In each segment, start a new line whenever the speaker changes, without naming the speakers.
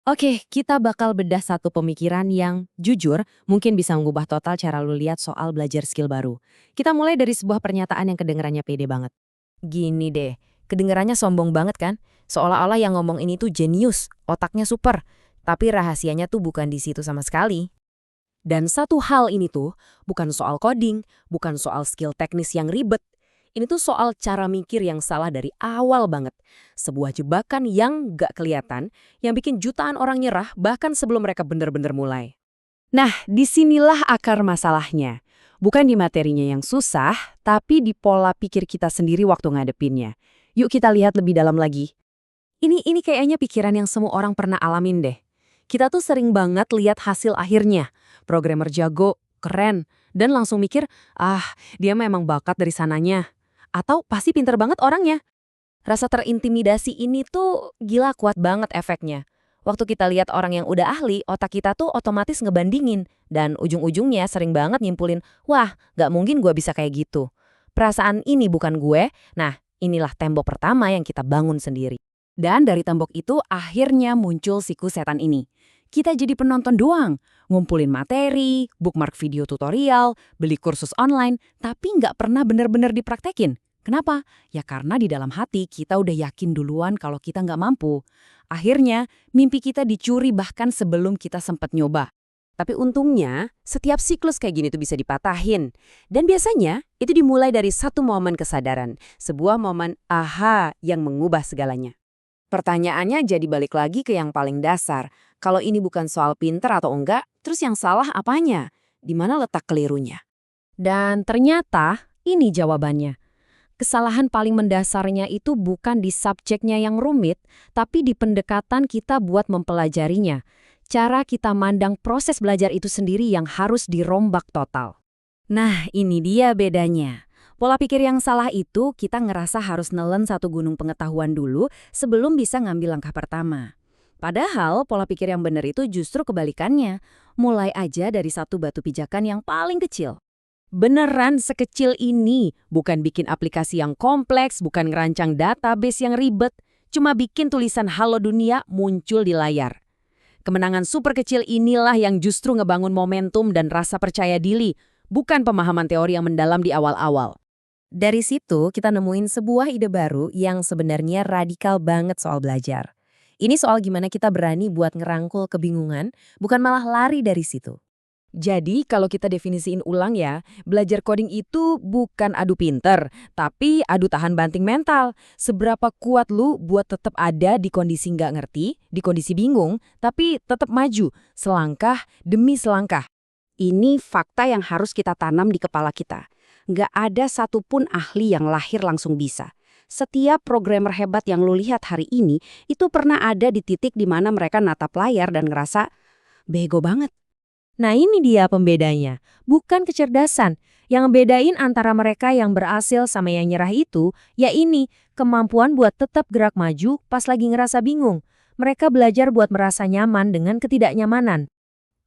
Oke, kita bakal bedah satu pemikiran yang jujur mungkin bisa mengubah total cara lu lihat soal belajar skill baru. Kita mulai dari sebuah pernyataan yang kedengarannya pede banget.
Gini deh, kedengarannya sombong banget kan? Seolah-olah yang ngomong ini tuh jenius, otaknya super. Tapi rahasianya tuh bukan di situ sama sekali.
Dan satu hal ini tuh bukan soal coding, bukan soal skill teknis yang ribet. Ini tuh soal cara mikir yang salah dari awal banget. Sebuah jebakan yang gak kelihatan, yang bikin jutaan orang nyerah bahkan sebelum mereka bener-bener mulai. Nah, disinilah akar masalahnya. Bukan di materinya yang susah, tapi di pola pikir kita sendiri waktu ngadepinnya. Yuk kita lihat lebih dalam lagi. Ini kayaknya pikiran yang semua orang pernah alamin deh. Kita tuh sering banget lihat hasil akhirnya. Programmer jago, keren, dan langsung mikir, dia memang bakat dari sananya. Atau pasti pinter banget orangnya. Rasa terintimidasi ini tuh gila kuat banget efeknya. Waktu kita lihat orang yang udah ahli, otak kita tuh otomatis ngebandingin. Dan ujung-ujungnya sering banget nyimpulin, wah gak mungkin gue bisa kayak gitu. Perasaan ini bukan gue, nah inilah tembok pertama yang kita bangun sendiri. Dan dari tembok itu akhirnya muncul siklus setan ini. Kita jadi penonton doang, ngumpulin materi, bookmark video tutorial, beli kursus online, tapi nggak pernah bener-bener dipraktekin. Kenapa? Ya karena di dalam hati kita udah yakin duluan kalau kita nggak mampu. Akhirnya, mimpi kita dicuri bahkan sebelum kita sempat nyoba. Tapi untungnya, setiap siklus kayak gini tuh bisa dipatahin. Dan biasanya, itu dimulai dari satu momen kesadaran. Sebuah momen aha yang mengubah segalanya. Pertanyaannya jadi balik lagi ke yang paling dasar. Kalau ini bukan soal pinter atau enggak, terus yang salah apanya? Di mana letak kelirunya? Dan ternyata ini jawabannya. Kesalahan paling mendasarnya itu bukan di subjeknya yang rumit, tapi di pendekatan kita buat mempelajarinya. Cara kita mandang proses belajar itu sendiri yang harus dirombak total. Nah, ini dia bedanya. Pola pikir yang salah itu kita ngerasa harus nelen satu gunung pengetahuan dulu sebelum bisa ngambil langkah pertama. Padahal pola pikir yang benar itu justru kebalikannya. Mulai aja dari satu batu pijakan yang paling kecil. Beneran sekecil ini, bukan bikin aplikasi yang kompleks, bukan ngerancang database yang ribet, cuma bikin tulisan halo dunia muncul di layar. Kemenangan super kecil inilah yang justru ngebangun momentum dan rasa percaya diri, bukan pemahaman teori yang mendalam di awal-awal. Dari situ kita nemuin sebuah ide baru yang sebenarnya radikal banget soal belajar. Ini soal gimana kita berani buat ngerangkul kebingungan, bukan malah lari dari situ. Jadi kalau kita definisiin ulang ya, belajar coding itu bukan adu pinter, tapi adu tahan banting mental. Seberapa kuat lu buat tetap ada di kondisi nggak ngerti, di kondisi bingung, tapi tetap maju, selangkah demi selangkah. Ini fakta yang harus kita tanam di kepala kita. Nggak ada satupun ahli yang lahir langsung bisa. Setiap programmer hebat yang lu lihat hari ini, itu pernah ada di titik di mana mereka natap layar dan ngerasa, bego banget. Nah ini dia pembedanya, bukan kecerdasan. Yang bedain antara mereka yang berhasil sama yang nyerah itu, ya ini, kemampuan buat tetap gerak maju pas lagi ngerasa bingung. Mereka belajar buat merasa nyaman dengan ketidaknyamanan.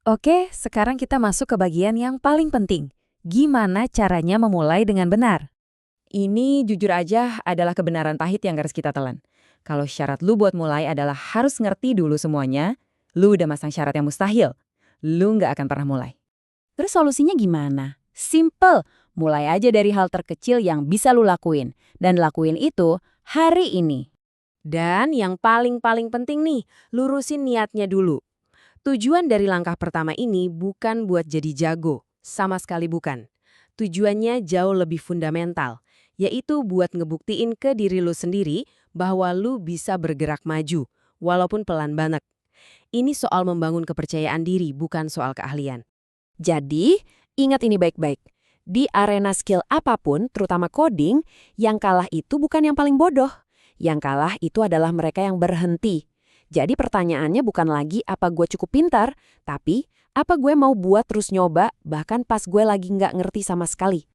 Oke, sekarang kita masuk ke bagian yang paling penting. Gimana caranya memulai dengan benar? Ini jujur aja adalah kebenaran pahit yang harus kita telan. Kalau syarat lu buat mulai adalah harus ngerti dulu semuanya, lu udah masang syarat yang mustahil. Lu nggak akan pernah mulai. Terus solusinya gimana? Simple, mulai aja dari hal terkecil yang bisa lu lakuin. Dan lakuin itu hari ini. Dan yang paling-paling penting nih, lurusin niatnya dulu. Tujuan dari langkah pertama ini bukan buat jadi jago, sama sekali bukan. Tujuannya jauh lebih fundamental, yaitu buat ngebuktiin ke diri lu sendiri bahwa lu bisa bergerak maju, walaupun pelan banget. Ini soal membangun kepercayaan diri, bukan soal keahlian. Jadi, ingat ini baik-baik. Di arena skill apapun, terutama coding, yang kalah itu bukan yang paling bodoh. Yang kalah itu adalah mereka yang berhenti. Jadi pertanyaannya bukan lagi apa gue cukup pintar, tapi apa gue mau buat terus nyoba bahkan pas gue lagi nggak ngerti sama sekali.